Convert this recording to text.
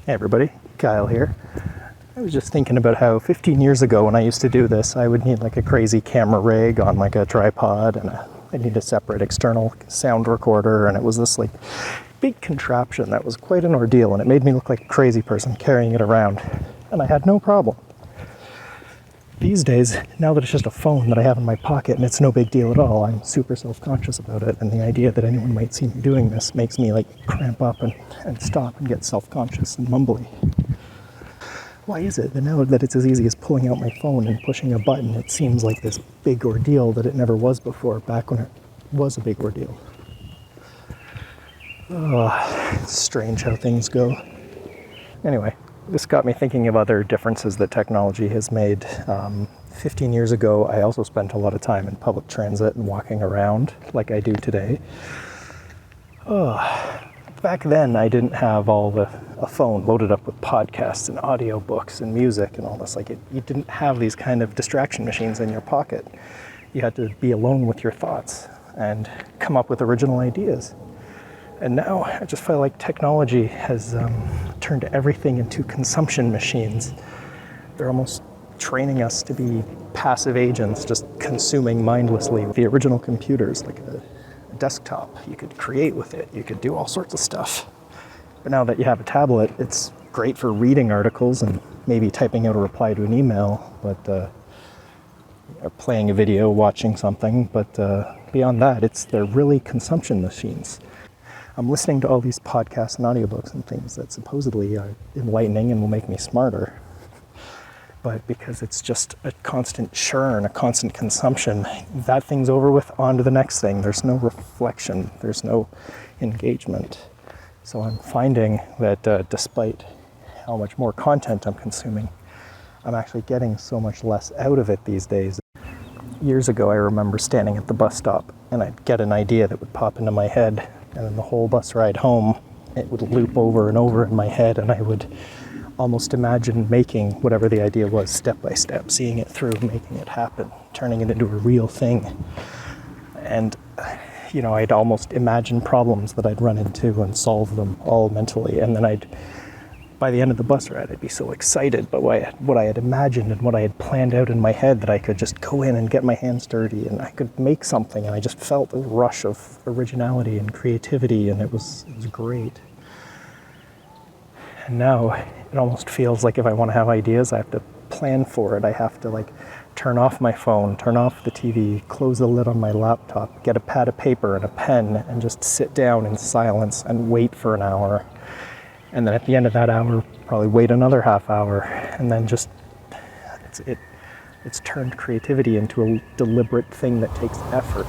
Hey everybody, Kyle here. I was just thinking about how 15 years ago when I used to do this, I would need like a crazy camera rig on like a tripod and I'd need a separate external sound recorder, and it was this like big contraption that was quite an ordeal, and it made me look like a crazy person carrying it around, and I had no problem. These days, now that it's just a phone that I have in my pocket and it's no big deal at all, I'm super self-conscious about it, and the idea that anyone might see me doing this makes me like cramp up and stop and get self-conscious and mumbly. Why is it that now that it's as easy as pulling out my phone and pushing a button, it seems like this big ordeal that it never was before, back when it was a big ordeal? Oh, it's strange how things go. Anyway, this got me thinking of other differences that technology has made. 15 years ago, I also spent a lot of time in public transit and walking around like I do today. Back then, I didn't have a phone loaded up with podcasts and audiobooks and music and all this. You didn't have these kind of distraction machines in your pocket. You had to be alone with your thoughts and come up with original ideas. And now I just feel like technology has turned everything into consumption machines. They're almost training us to be passive agents, just consuming mindlessly. The original computers, like a desktop, you could create with it, you could do all sorts of stuff. But now that you have a tablet, it's great for reading articles and maybe typing out a reply to an email, but or playing a video, watching something, but beyond that, they're really consumption machines. I'm listening to all these podcasts and audiobooks and things that supposedly are enlightening and will make me smarter. But because it's just a constant churn, a constant consumption, that thing's over with, on to the next thing. There's no reflection, there's no engagement. So I'm finding that despite how much more content I'm consuming, I'm actually getting so much less out of it these days. Years ago, I remember standing at the bus stop and I'd get an idea that would pop into my head, and then the whole bus ride home, it would loop over and over in my head, and I would almost imagine making whatever the idea was step by step, seeing it through, making it happen, turning it into a real thing. And, I'd almost imagine problems that I'd run into and solve them all mentally. And then by the end of the bus ride, I'd be so excited by what I had imagined and what I had planned out in my head that I could just go in and get my hands dirty and I could make something. And I just felt a rush of originality and creativity, and it was great. And now it almost feels like if I want to have ideas, I have to plan for it. I have to turn off my phone, turn off the TV, close the lid on my laptop, get a pad of paper and a pen, and just sit down in silence and wait for an hour. And then at the end of that hour, probably wait another half hour. And then it's turned creativity into a deliberate thing that takes effort.